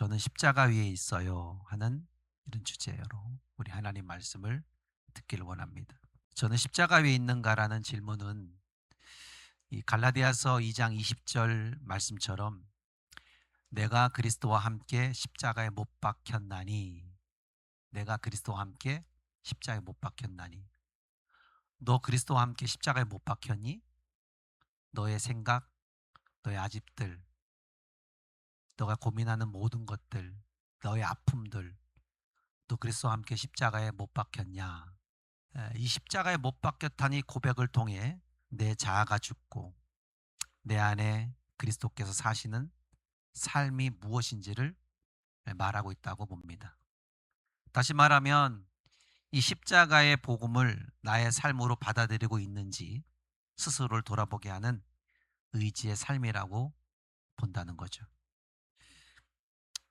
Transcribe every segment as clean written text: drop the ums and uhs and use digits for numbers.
저는 십자가 위에 있어요 하는 이런 주제로 우리 하나님 말씀을 듣기를 원합니다. 저는 십자가 위에 있는가라는 질문은 이 갈라디아서 2장 20절 말씀처럼 내가 그리스도와 함께 십자가에 못 박혔나니, 내가 그리스도와 함께 십자가에 못 박혔나니, 너 그리스도와 함께 십자가에 못 박혔니? 너의 생각, 너의 아집들, 너가 고민하는 모든 것들, 너의 아픔들, 또 그리스도와 함께 십자가에 못 박혔냐? 이 십자가에 못 박혔다니 고백을 통해 내 자아가 죽고 내 안에 그리스도께서 사시는 삶이 무엇인지를 말하고 있다고 봅니다. 다시 말하면 이 십자가의 복음을 나의 삶으로 받아들이고 있는지 스스로를 돌아보게 하는 의지의 삶이라고 본다는 거죠.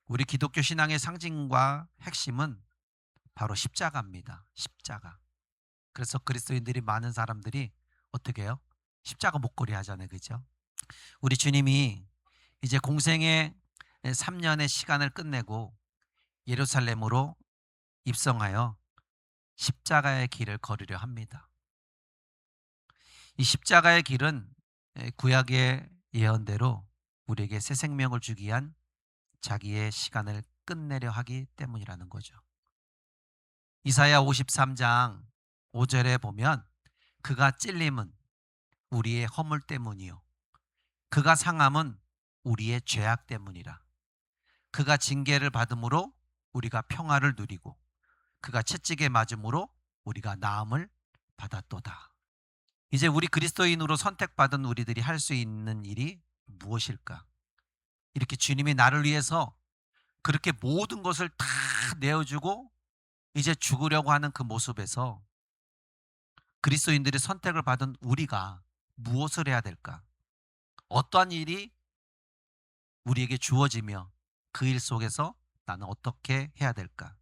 우리 기독교 신앙의 상징과 핵심은 바로 십자가입니다. 십자가. 그래서 그리스도인들이 많은 사람들이 어떻게 해요? 십자가 목걸이 하잖아요. 그죠? 우리 주님이 이제 공생의 3년의 시간을 끝내고 예루살렘으로 입성하여 십자가의 길을 걸으려 합니다. 이 십자가의 길은 구약의 예언대로 우리에게 새 생명을 주기 위한 자기의 시간을 끝내려 하기 때문이라는 거죠. 이사야 53장 5절에 보면 그가 찔림은 우리의 허물 때문이요 그가 상함은 우리의 죄악 때문이라. 그가 징계를 받음으로 우리가 평화를 누리고 그가 채찍에 맞음으로 우리가 나음을 받았도다. 이제 우리 그리스도인으로 선택받은 우리들이 할 수 있는 일이 무엇일까? 이렇게 주님이 나를 위해서 그렇게 모든 것을 다 내어주고 이제 죽으려고 하는 그 모습에서 그리스도인들이 선택을 받은 우리가 무엇을 해야 될까? 어떠한 일이 우리에게 주어지며 그 일 속에서 나는 어떻게 해야 될까?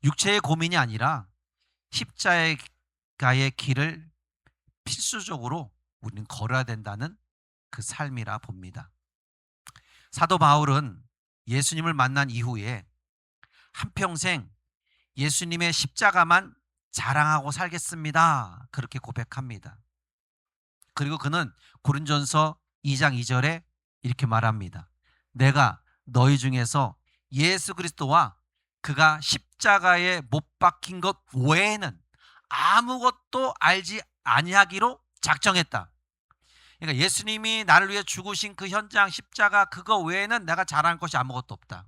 육체의 고민이 아니라 십자가의 길을 필수적으로 우리는 걸어야 된다는 그 삶이라 봅니다. 사도 바울은 예수님을 만난 이후에 한평생 예수님의 십자가만 자랑하고 살겠습니다. 그렇게 고백합니다. 그리고 그는 고린전서 2장 2절에 이렇게 말합니다. 내가 너희 중에서 예수 그리스도와 그가 십자가에 못 박힌 것 외에는 아무것도 알지 아니하기로 작정했다. 그러니까 예수님이 나를 위해 죽으신 그 현장 십자가 그거 외에는 내가 잘할 것이 아무것도 없다.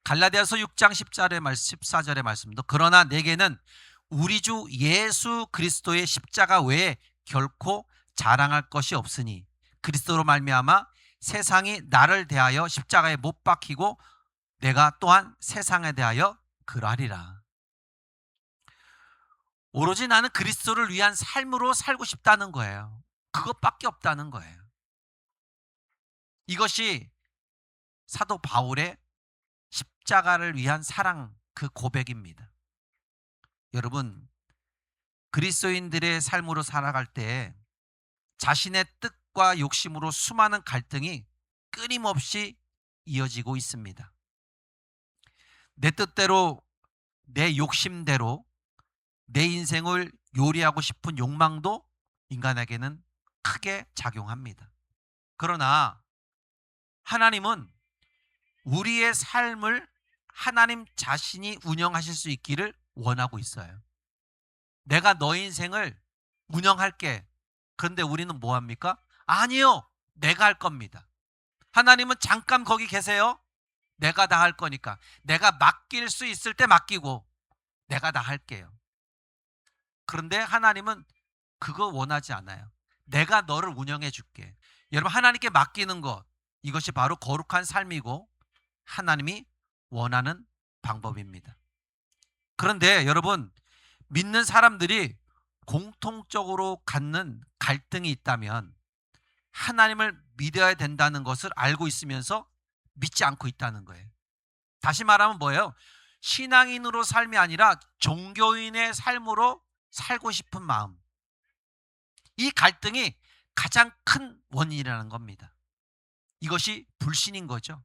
갈라디아서 6장 14절의 말씀도 그러나 내게는 우리 주 예수 그리스도의 십자가 외에 결코 자랑할 것이 없으니 그리스도로 말미암아 세상이 나를 대하여 십자가에 못 박히고 내가 또한 세상에 대하여 그러하리라. 오로지 나는 그리스도를 위한 삶으로 살고 싶다는 거예요. 그것밖에 없다는 거예요. 이것이 사도 바울의 십자가를 위한 사랑 그 고백입니다. 여러분, 그리스도인들의 삶으로 살아갈 때 자신의 뜻과 욕심으로 수많은 갈등이 끊임없이 이어지고 있습니다. 내 뜻대로, 내 욕심대로 내 인생을 요리하고 싶은 욕망도 인간에게는 크게 작용합니다. 그러나 하나님은 우리의 삶을 하나님 자신이 운영하실 수 있기를 원하고 있어요. 내가 너 인생을 운영할게. 그런데 우리는 뭐 합니까? 아니요. 내가 할 겁니다. 하나님은 잠깐 거기 계세요. 내가 다 할 거니까. 내가 맡길 수 있을 때 맡기고 내가 다 할게요. 그런데 하나님은 그거 원하지 않아요. 내가 너를 운영해 줄게. 여러분, 하나님께 맡기는 것, 이것이 바로 거룩한 삶이고 하나님이 원하는 방법입니다. 그런데 여러분, 믿는 사람들이 공통적으로 갖는 갈등이 있다면 하나님을 믿어야 된다는 것을 알고 있으면서 믿지 않고 있다는 거예요. 다시 말하면 뭐예요? 신앙인으로 삶이 아니라 종교인의 삶으로 살고 싶은 마음. 이 갈등이 가장 큰 원인이라는 겁니다. 이것이 불신인 거죠.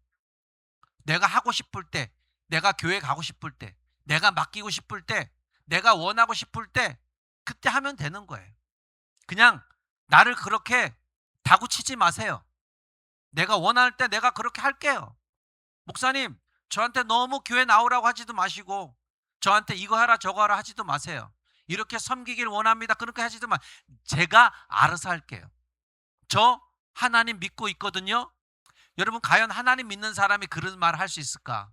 내가 하고 싶을 때, 내가 교회 가고 싶을 때, 내가 맡기고 싶을 때, 내가 원하고 싶을 때 그때 하면 되는 거예요. 그냥 나를 그렇게 다구치지 마세요. 내가 원할 때 내가 그렇게 할게요. 목사님, 저한테 너무 교회 나오라고 하지도 마시고 저한테 이거 하라 저거 하라 하지도 마세요. 이렇게 섬기길 원합니다. 그렇게 하지도 마. 제가 알아서 할게요. 저 하나님 믿고 있거든요. 여러분, 과연 하나님 믿는 사람이 그런 말을 할 수 있을까?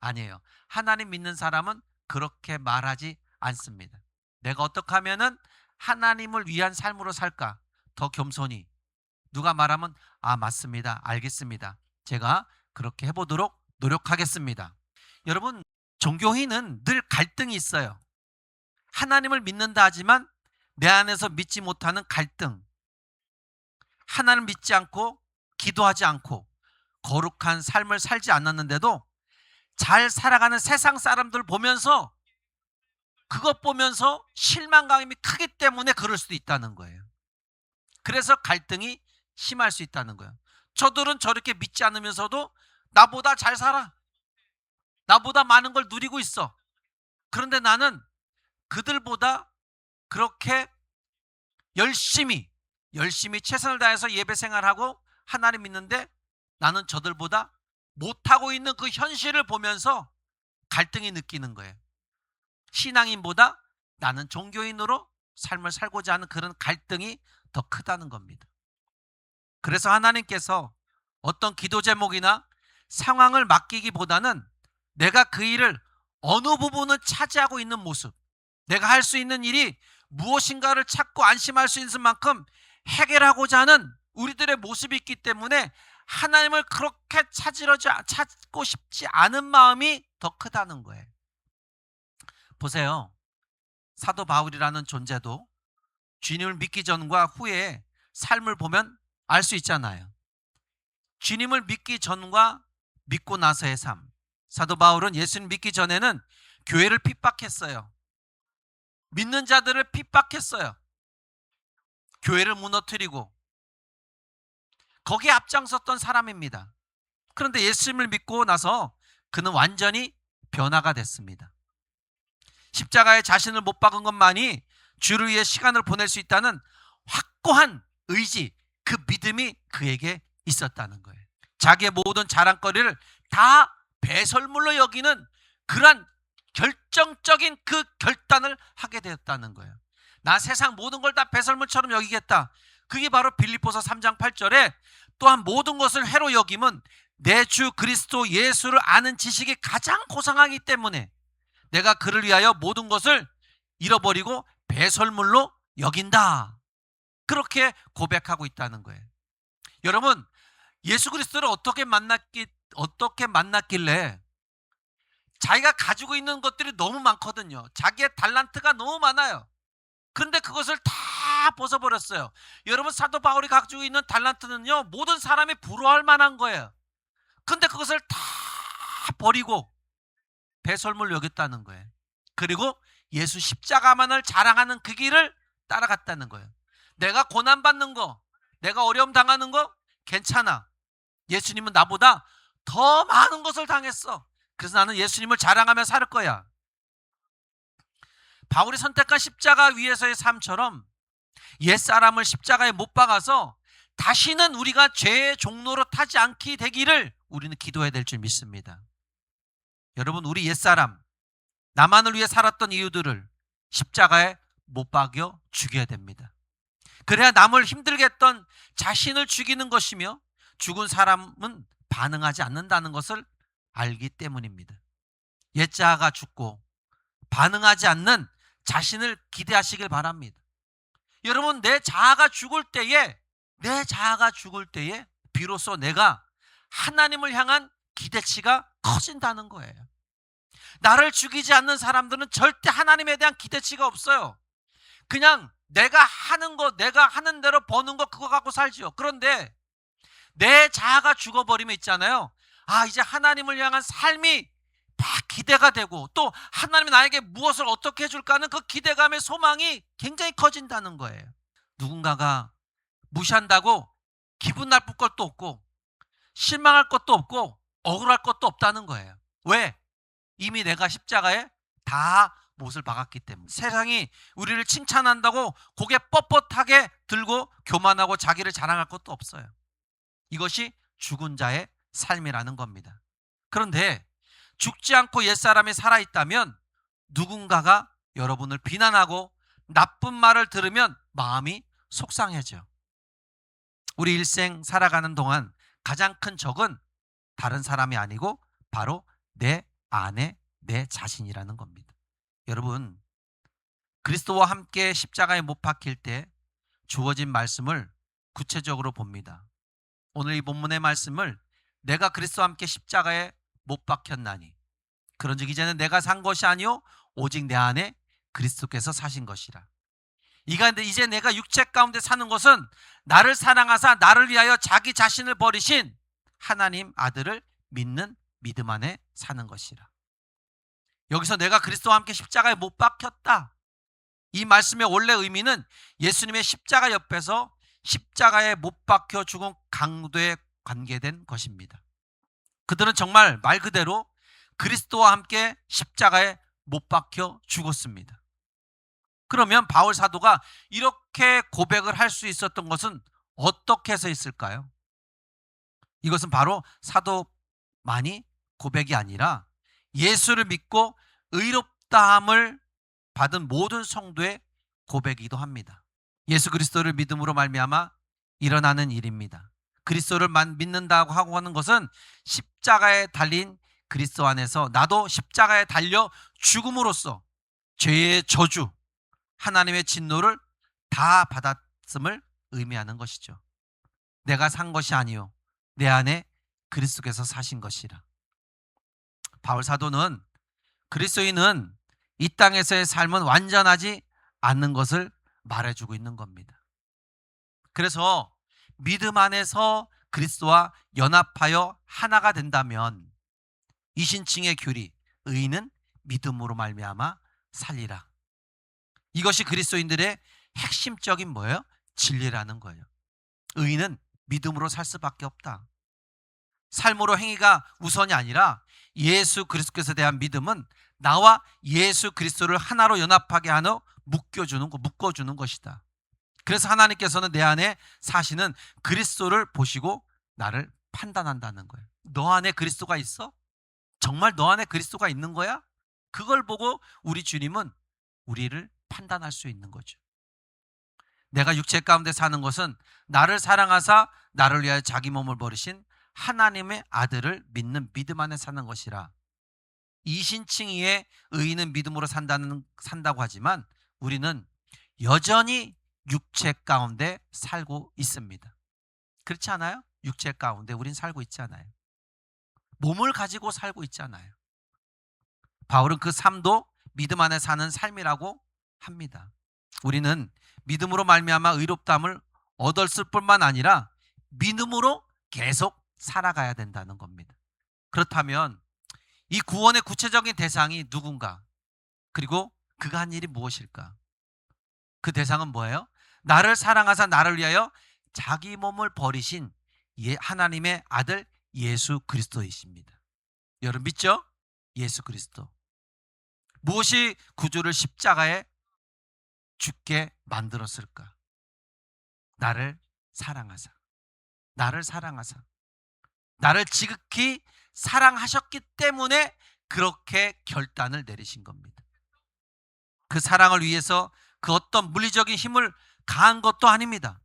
아니에요. 하나님 믿는 사람은 그렇게 말하지 않습니다. 내가 어떻게 하면은 하나님을 위한 삶으로 살까? 더 겸손히. 누가 말하면 아, 맞습니다. 알겠습니다. 제가 그렇게 해보도록 노력하겠습니다. 여러분, 종교인은 늘 갈등이 있어요. 하나님을 믿는다 하지만 내 안에서 믿지 못하는 갈등. 하나님을 믿지 않고 기도하지 않고 거룩한 삶을 살지 않았는데도 잘 살아가는 세상 사람들 보면서 그것 보면서 실망감이 크기 때문에 그럴 수도 있다는 거예요. 그래서 갈등이 심할 수 있다는 거예요. 저들은 저렇게 믿지 않으면서도 나보다 잘 살아. 나보다 많은 걸 누리고 있어. 그런데 나는 그들보다 그렇게 열심히 최선을 다해서 예배 생활하고 하나님 믿는데 나는 저들보다 못하고 있는 그 현실을 보면서 갈등이 느끼는 거예요. 신앙인보다 나는 종교인으로 삶을 살고자 하는 그런 갈등이 더 크다는 겁니다. 그래서 하나님께서 어떤 기도 제목이나 상황을 맡기기보다는 내가 그 일을 어느 부분을 차지하고 있는 모습, 내가 할 수 있는 일이 무엇인가를 찾고 안심할 수 있는 만큼 해결하고자 하는 우리들의 모습이 있기 때문에 하나님을 그렇게 찾고 싶지 않은 마음이 더 크다는 거예요. 보세요. 사도 바울이라는 존재도 주님을 믿기 전과 후에 삶을 보면 알 수 있잖아요. 주님을 믿기 전과 믿고 나서의 삶. 사도 바울은 예수님 믿기 전에는 교회를 핍박했어요. 믿는 자들을 핍박했어요. 교회를 무너뜨리고 거기에 앞장섰던 사람입니다. 그런데 예수님을 믿고 나서 그는 완전히 변화가 됐습니다. 십자가에 자신을 못 박은 것만이 주를 위해 시간을 보낼 수 있다는 확고한 의지, 그 믿음이 그에게 있었다는 거예요. 자기의 모든 자랑거리를 다 배설물로 여기는 그러한 결정적인 그 결단을 하게 되었다는 거예요. 나 세상 모든 걸 다 배설물처럼 여기겠다. 그게 바로 빌립보서 3장 8절에 또한 모든 것을 회로 여김은 내 주 그리스도 예수를 아는 지식이 가장 고상하기 때문에 내가 그를 위하여 모든 것을 잃어버리고 배설물로 여긴다. 그렇게 고백하고 있다는 거예요. 여러분, 예수 그리스도를 어떻게 만났길래 자기가 가지고 있는 것들이 너무 많거든요. 자기의 달란트가 너무 많아요. 그런데 그것을 다 벗어버렸어요. 여러분, 사도 바울이 가지고 있는 달란트는요, 모든 사람이 부러워할 만한 거예요. 그런데 그것을 다 버리고 배설물 여겼다는 거예요. 그리고 예수 십자가만을 자랑하는 그 길을 따라갔다는 거예요. 내가 고난받는 거, 내가 어려움 당하는 거 괜찮아. 예수님은 나보다 더 많은 것을 당했어. 그래서 나는 예수님을 자랑하며 살 거야. 바울이 선택한 십자가 위에서의 삶처럼 옛사람을 십자가에 못 박아서 다시는 우리가 죄의 종로로 타지 않게 되기를 우리는 기도해야 될 줄 믿습니다. 여러분, 우리 옛사람, 나만을 위해 살았던 이유들을 십자가에 못 박여 죽여야 됩니다. 그래야 남을 힘들게 했던 자신을 죽이는 것이며 죽은 사람은 반응하지 않는다는 것을 알기 때문입니다. 옛자아가 죽고 반응하지 않는 자신을 기대하시길 바랍니다. 여러분, 내 자아가 죽을 때에 비로소 내가 하나님을 향한 기대치가 커진다는 거예요. 나를 죽이지 않는 사람들은 절대 하나님에 대한 기대치가 없어요. 그냥 내가 하는 거, 내가 하는 대로 버는 거, 그거 갖고 살지요. 그런데 내 자아가 죽어버리면 있잖아요. 아, 이제 하나님을 향한 삶이 다 기대가 되고 또 하나님이 나에게 무엇을 어떻게 해줄까 하는 그 기대감의 소망이 굉장히 커진다는 거예요. 누군가가 무시한다고 기분 나쁠 것도 없고 실망할 것도 없고 억울할 것도 없다는 거예요. 왜? 이미 내가 십자가에 다 못을 박았기 때문에. 세상이 우리를 칭찬한다고 고개 뻣뻣하게 들고 교만하고 자기를 자랑할 것도 없어요. 이것이 죽은 자의 삶이라는 겁니다. 그런데 죽지 않고 옛사람이 살아있다면 누군가가 여러분을 비난하고 나쁜 말을 들으면 마음이 속상해져. 우리 일생 살아가는 동안 가장 큰 적은 다른 사람이 아니고 바로 내 안에 내 자신이라는 겁니다. 여러분, 그리스도와 함께 십자가에 못 박힐 때 주어진 말씀을 구체적으로 봅니다. 오늘 이 본문의 말씀을 내가 그리스도와 함께 십자가에 못 박혔나니 그런즉 이제는 내가 산 것이 아니요 오직 내 안에 그리스도께서 사신 것이라. 이제 내가 육체 가운데 사는 것은 나를 사랑하사 나를 위하여 자기 자신을 버리신 하나님 아들을 믿는 믿음 안에 사는 것이라. 여기서 내가 그리스도와 함께 십자가에 못 박혔다. 이 말씀의 원래 의미는 예수님의 십자가 옆에서 십자가에 못 박혀 죽은 강도에 관계된 것입니다. 그들은 정말 말 그대로 그리스도와 함께 십자가에 못 박혀 죽었습니다. 그러면 바울 사도가 이렇게 고백을 할 수 있었던 것은 어떻게 해서 있을까요? 이것은 바로 사도만이 고백이 아니라 예수를 믿고 의롭다함을 받은 모든 성도의 고백이기도 합니다. 예수 그리스도를 믿음으로 말미암아 일어나는 일입니다. 그리스도를 믿는다고 하고 하는 것은 십자가에 달린 그리스도 안에서 나도 십자가에 달려 죽음으로써 죄의 저주, 하나님의 진노를 다 받았음을 의미하는 것이죠. 내가 산 것이 아니요 내 안에 그리스도께서 사신 것이라. 바울 사도는 그리스도인은 이 땅에서의 삶은 완전하지 않는 것을 말해주고 있는 겁니다. 그래서 믿음 안에서 그리스도와 연합하여 하나가 된다면 이신칭의 교리, 의인은 믿음으로 말미암아 살리라. 이것이 그리스도인들의 핵심적인 뭐예요? 진리라는 거예요. 의인은 믿음으로 살 수밖에 없다. 삶으로 행위가 우선이 아니라 예수 그리스도께서 대한 믿음은 나와 예수 그리스도를 하나로 연합하게 하는 묶어주는 것이다. 그래서 하나님께서는 내 안에 사시는 그리스도를 보시고 나를 판단한다는 거예요. 너 안에 그리스도가 있어? 정말 너 안에 그리스도가 있는 거야? 그걸 보고 우리 주님은 우리를 판단할 수 있는 거죠. 내가 육체 가운데 사는 것은 나를 사랑하사 나를 위하여 자기 몸을 버리신 하나님의 아들을 믿는 믿음 안에 사는 것이라. 이신칭의의 의인은 믿음으로 산다고 하지만 우리는 여전히 육체 가운데 살고 있습니다. 그렇지 않아요? 육체 가운데 우린 살고 있지 않아요? 몸을 가지고 살고 있지 않아요? 바울은 그 삶도 믿음 안에 사는 삶이라고 합니다. 우리는 믿음으로 말미암아 의롭다함을 얻었을 뿐만 아니라 믿음으로 계속 살아가야 된다는 겁니다. 그렇다면 이 구원의 구체적인 대상이 누군가? 그리고 그가 한 일이 무엇일까? 그 대상은 뭐예요? 나를 사랑하사 나를 위하여 자기 몸을 버리신 하나님의 아들 예수 그리스도이십니다. 여러분 믿죠? 예수 그리스도. 무엇이 구주를 십자가에 죽게 만들었을까? 나를 사랑하사 나를 지극히 사랑하셨기 때문에 그렇게 결단을 내리신 겁니다. 그 사랑을 위해서 그 어떤 물리적인 힘을 가한 것도 아닙니다.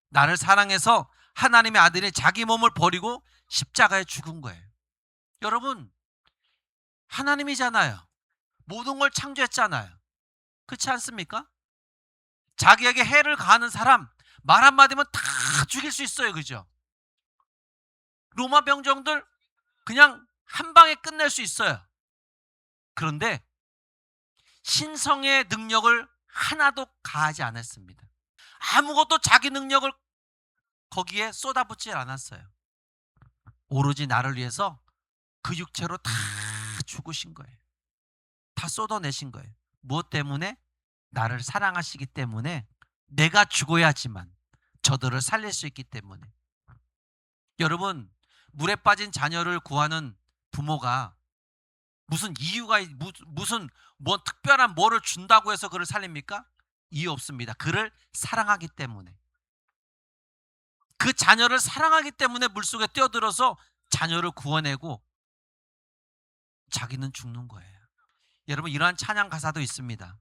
나를 사랑해서 하나님의 아들이 자기 몸을 버리고 십자가에 죽은 거예요. 여러분, 하나님이잖아요. 모든 걸 창조했잖아요. 그렇지 않습니까? 자기에게 해를 가하는 사람 말 한마디면 다 죽일 수 있어요. 그죠? 로마 병정들 그냥 한 방에 끝낼 수 있어요. 그런데 신성의 능력을 하나도 가하지 않았습니다. 아무것도 자기 능력을 거기에 쏟아붓지 않았어요. 오로지 나를 위해서 그 육체로 다 죽으신 거예요. 다 쏟아내신 거예요. 무엇 때문에? 나를 사랑하시기 때문에. 내가 죽어야지만 저들을 살릴 수 있기 때문에. 여러분, 물에 빠진 자녀를 구하는 부모가 무슨 이유가 무슨 뭐 특별한 뭐를 준다고 해서 그를 살립니까? 이유 없습니다. 그를 사랑하기 때문에. 그 자녀를 사랑하기 때문에 물속에 뛰어들어서 자녀를 구원내고 자기는 죽는 거예요. 여러분, 이러한 찬양 가사도 있습니다.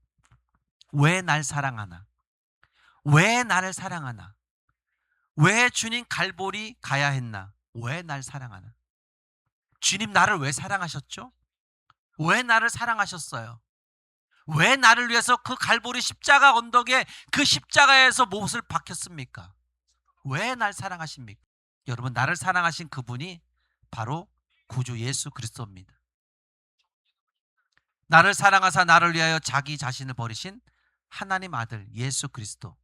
왜 날 사랑하나? 왜 나를 사랑하나? 왜 주님 갈보리 가야 했나? 왜 날 사랑하나? 주님 나를 왜 사랑하셨죠? 왜 나를 사랑하셨어요? 왜 나를 위해서 그 갈보리 십자가 언덕에 그 십자가에서 못을 박혔습니까? 왜 날 사랑하십니까? 여러분, 나를 사랑하신 그분이 바로 구주 예수 그리스도입니다. 나를 사랑하사 나를 위하여 자기 자신을 버리신 하나님 아들 예수 그리스도.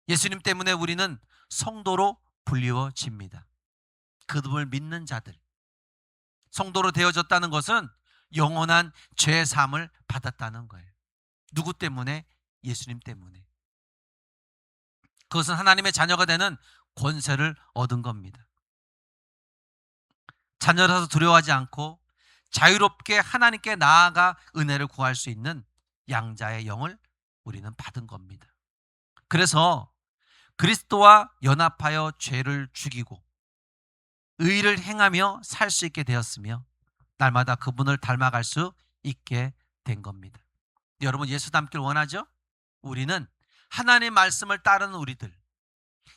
예수님 때문에 우리는 성도로 불리워집니다. 그분을 믿는 자들. 성도로 되어졌다는 것은 영원한 죄 사함을 받았다는 거예요. 누구 때문에? 예수님 때문에. 그것은 하나님의 자녀가 되는 권세를 얻은 겁니다. 자녀라서 두려워하지 않고 자유롭게 하나님께 나아가 은혜를 구할 수 있는 양자의 영을 우리는 받은 겁니다. 그래서 그리스도와 연합하여 죄를 죽이고 의를 행하며 살 수 있게 되었으며 날마다 그분을 닮아갈 수 있게 된 겁니다. 여러분, 예수 닮길 원하죠? 우리는 하나님의 말씀을 따르는 우리들,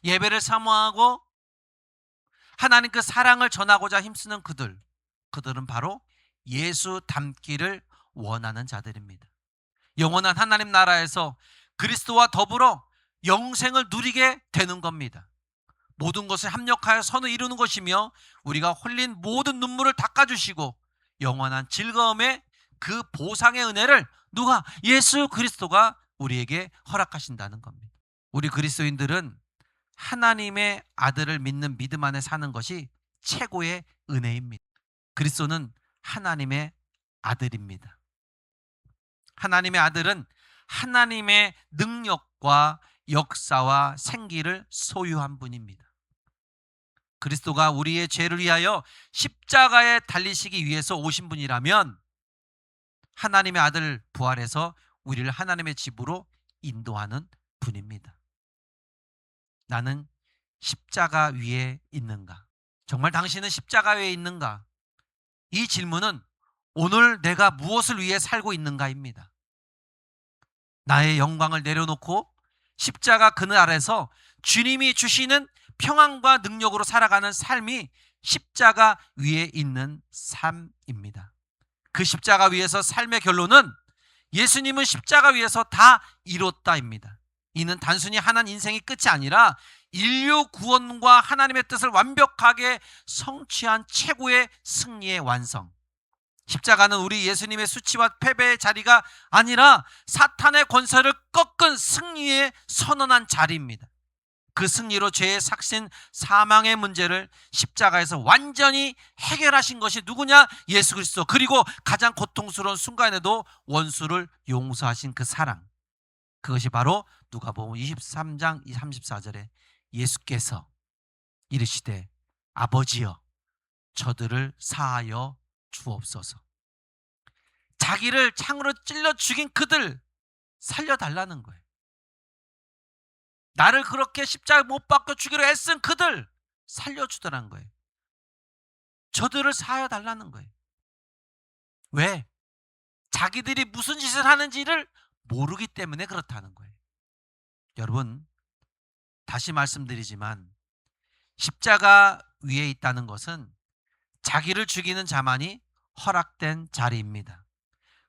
예배를 사모하고 하나님 그 사랑을 전하고자 힘쓰는 그들은 바로 예수 닮기를 원하는 자들입니다. 영원한 하나님 나라에서 그리스도와 더불어 영생을 누리게 되는 겁니다. 모든 것을 합력하여 선을 이루는 것이며 우리가 흘린 모든 눈물을 닦아주시고 영원한 즐거움의 그 보상의 은혜를 누가? 예수 그리스도가 우리에게 허락하신다는 겁니다. 우리 그리스도인들은 하나님의 아들을 믿는 믿음 안에 사는 것이 최고의 은혜입니다. 그리스도는 하나님의 아들입니다. 하나님의 아들은 하나님의 능력과 역사와 생기를 소유한 분입니다. 그리스도가 우리의 죄를 위하여 십자가에 달리시기 위해서 오신 분이라면 하나님의 아들 부활해서 우리를 하나님의 집으로 인도하는 분입니다. 나는 십자가 위에 있는가? 정말 당신은 십자가 위에 있는가? 이 질문은 오늘 내가 무엇을 위해 살고 있는가입니다. 나의 영광을 내려놓고 십자가 그늘 아래서 주님이 주시는 평안과 능력으로 살아가는 삶이 십자가 위에 있는 삶입니다. 그 십자가 위에서 삶의 결론은 예수님은 십자가 위에서 다 이뤘다입니다. 이는 단순히 하나님 인생이 끝이 아니라 인류 구원과 하나님의 뜻을 완벽하게 성취한 최고의 승리의 완성. 십자가는 우리 예수님의 수치와 패배의 자리가 아니라 사탄의 권세를 꺾은 승리의 선언한 자리입니다. 그 승리로 죄의 삭신 사망의 문제를 십자가에서 완전히 해결하신 것이 누구냐? 예수 그리스도. 그리고 가장 고통스러운 순간에도 원수를 용서하신 그 사랑. 그것이 바로 누가복음 23장 34절에 예수께서 이르시되 아버지여 저들을 사하여 주옵소서. 자기를 창으로 찔러 죽인 그들 살려달라는 거예요. 나를 그렇게 십자가에 못 박혀 죽이려 애쓴 그들 살려주더라는 거예요. 저들을 사하여 달라는 거예요. 왜? 자기들이 무슨 짓을 하는지를 모르기 때문에 그렇다는 거예요. 여러분, 다시 말씀드리지만 십자가 위에 있다는 것은 자기를 죽이는 자만이 허락된 자리입니다.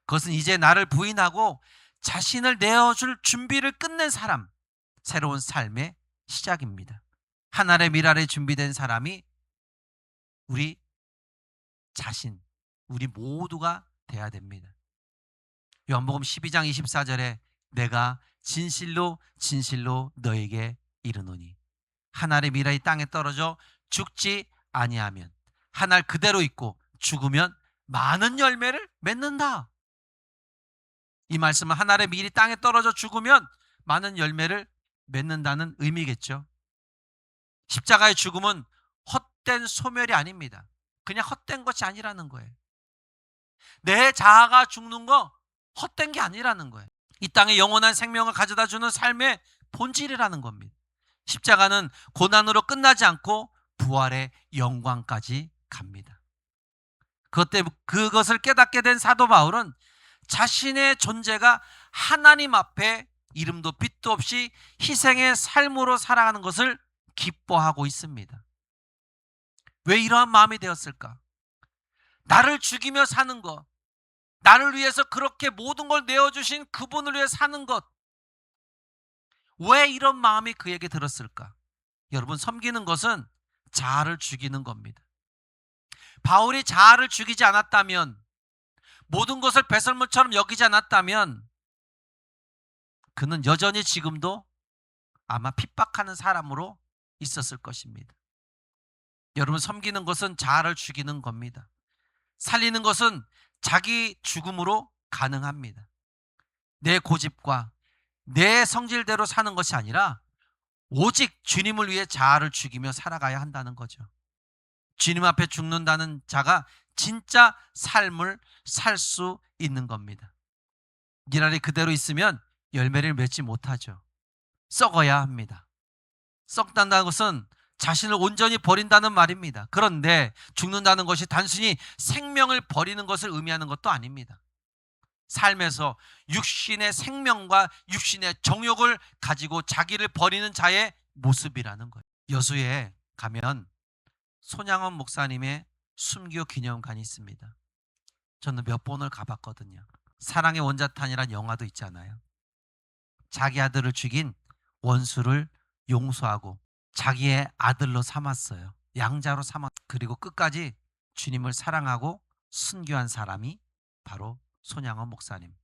그것은 이제 나를 부인하고 자신을 내어줄 준비를 끝낸 사람, 새로운 삶의 시작입니다. 하늘의 미랄에 준비된 사람이 우리 자신, 우리 모두가 돼야 됩니다. 요한복음 12장 24절에 내가 진실로 진실로 너에게 이르노니 한 알의 미랄이 땅에 떨어져 죽지 아니하면 한 알 그대로 있고 죽으면 많은 열매를 맺는다. 이 말씀은 한 알의 밀이 땅에 떨어져 죽으면 많은 열매를 맺는다는 의미겠죠. 십자가의 죽음은 헛된 소멸이 아닙니다. 그냥 헛된 것이 아니라는 거예요. 내 자아가 죽는 거 헛된 게 아니라는 거예요. 이 땅에 영원한 생명을 가져다 주는 삶의 본질이라는 겁니다. 십자가는 고난으로 끝나지 않고 부활의 영광까지 갑니다. 그것을 깨닫게 된 사도 바울은 자신의 존재가 하나님 앞에 이름도 빛도 없이 희생의 삶으로 살아가는 것을 기뻐하고 있습니다. 왜 이러한 마음이 되었을까? 나를 죽이며 사는 것, 나를 위해서 그렇게 모든 걸 내어주신 그분을 위해 사는 것, 왜 이런 마음이 그에게 들었을까? 여러분, 섬기는 것은 자아를 죽이는 겁니다. 바울이 자아를 죽이지 않았다면, 모든 것을 배설물처럼 여기지 않았다면 그는 여전히 지금도 아마 핍박하는 사람으로 있었을 것입니다. 여러분, 섬기는 것은 자아를 죽이는 겁니다. 살리는 것은 자기 죽음으로 가능합니다. 내 고집과 내 성질대로 사는 것이 아니라 오직 주님을 위해 자아를 죽이며 살아가야 한다는 거죠. 주님 앞에 죽는다는 자가 진짜 삶을 살 수 있는 겁니다. 미랄이 그대로 있으면 열매를 맺지 못하죠. 썩어야 합니다. 썩는다는 것은 자신을 온전히 버린다는 말입니다. 그런데 죽는다는 것이 단순히 생명을 버리는 것을 의미하는 것도 아닙니다. 삶에서 육신의 생명과 육신의 정욕을 가지고 자기를 버리는 자의 모습이라는 거예요. 여수에 가면 손양원 목사님의 순교 기념관이 있습니다. 저는 몇 번을 가봤거든요. 사랑의 원자탄이라는 영화도 있잖아요. 자기 아들을 죽인 원수를 용서하고 자기의 아들로 삼았어요. 양자로 삼았. 그리고 끝까지 주님을 사랑하고 순교한 사람이 바로 손양원 목사님.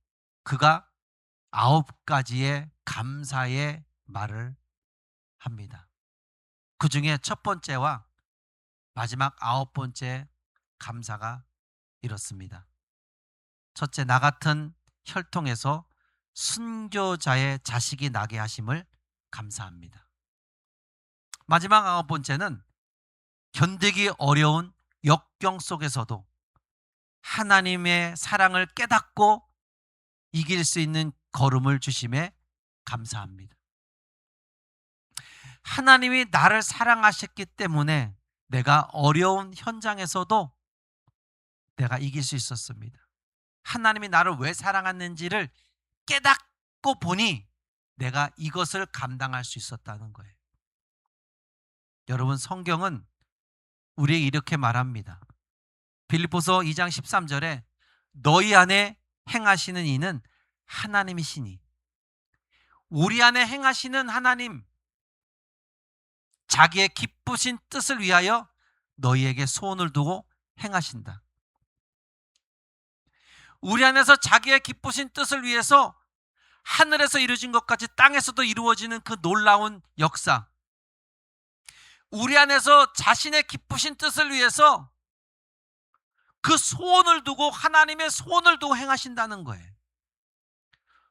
그가 9가지의 감사의 말을 합니다. 그 중에 첫 번째와 마지막 9번째 감사가 이렇습니다. 첫째, 나 같은 혈통에서 순교자의 자식이 나게 하심을 감사합니다. 마지막 9번째는 견디기 어려운 역경 속에서도 하나님의 사랑을 깨닫고 이길 수 있는 걸음을 주심에 감사합니다. 하나님이 나를 사랑하셨기 때문에 내가 어려운 현장에서도 내가 이길 수 있었습니다. 하나님이 나를 왜 사랑했는지를 깨닫고 보니 내가 이것을 감당할 수 있었다는 거예요. 여러분, 성경은 우리에게 이렇게 말합니다. 빌립보서 2장 13절에 너희 안에 행하시는 이는 하나님이시니. 우리 안에 행하시는 하나님, 자기의 기쁘신 뜻을 위하여 너희에게 소원을 두고 행하신다. 우리 안에서 자기의 기쁘신 뜻을 위해서 하늘에서 이루어진 것까지 땅에서도 이루어지는 그 놀라운 역사, 우리 안에서 자신의 기쁘신 뜻을 위해서 그 소원을 두고 하나님의 소원을 두고 행하신다는 거예요.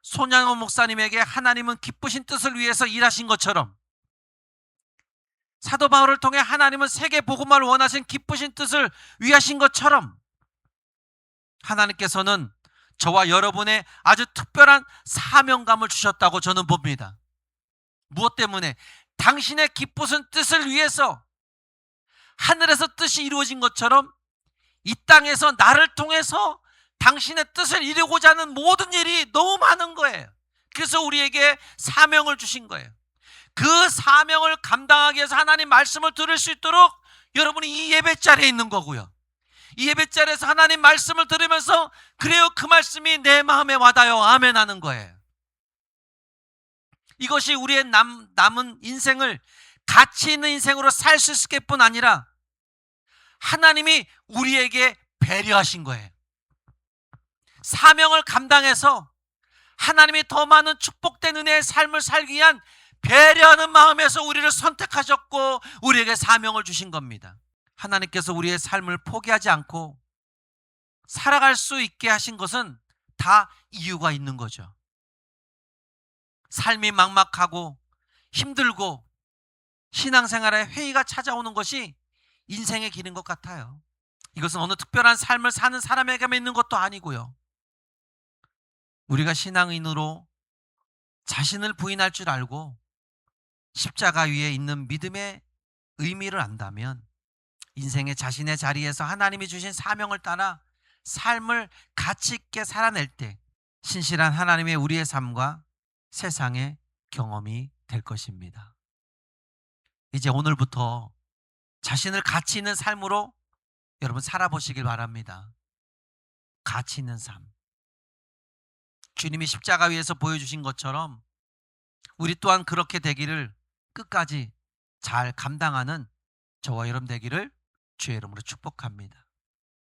손양원 목사님에게 하나님은 기쁘신 뜻을 위해서 일하신 것처럼 사도 바울을 통해 하나님은 세계 복음화를 원하신 기쁘신 뜻을 위하신 것처럼 하나님께서는 저와 여러분의 아주 특별한 사명감을 주셨다고 저는 봅니다. 무엇 때문에? 당신의 기쁘신 뜻을 위해서 하늘에서 뜻이 이루어진 것처럼 이 땅에서 나를 통해서 당신의 뜻을 이루고자 하는 모든 일이 너무 많은 거예요. 그래서 우리에게 사명을 주신 거예요. 그 사명을 감당하기 위해서 하나님 말씀을 들을 수 있도록 여러분이 이 예배자리에 있는 거고요. 이 예배자리에서 하나님 말씀을 들으면서 그래요, 그 말씀이 내 마음에 와닿아요, 아멘 하는 거예요. 이것이 우리의 남은 인생을 가치 있는 인생으로 살 수 있을 뿐 아니라 하나님이 우리에게 배려하신 거예요. 사명을 감당해서 하나님이 더 많은 축복된 은혜의 삶을 살기 위한 배려하는 마음에서 우리를 선택하셨고 우리에게 사명을 주신 겁니다. 하나님께서 우리의 삶을 포기하지 않고 살아갈 수 있게 하신 것은 다 이유가 있는 거죠. 삶이 막막하고 힘들고 신앙생활에 회의가 찾아오는 것이 인생의 길인 것 같아요. 이것은 어느 특별한 삶을 사는 사람에게만 있는 것도 아니고요. 우리가 신앙인으로 자신을 부인할 줄 알고 십자가 위에 있는 믿음의 의미를 안다면 인생의 자신의 자리에서 하나님이 주신 사명을 따라 삶을 가치 있게 살아낼 때 신실한 하나님의 우리의 삶과 세상의 경험이 될 것입니다. 이제 오늘부터 자신을 가치 있는 삶으로 여러분 살아보시길 바랍니다. 가치 있는 삶. 주님이 십자가 위에서 보여주신 것처럼 우리 또한 그렇게 되기를 끝까지 잘 감당하는 저와 여러분 되기를 주의 이름으로 축복합니다.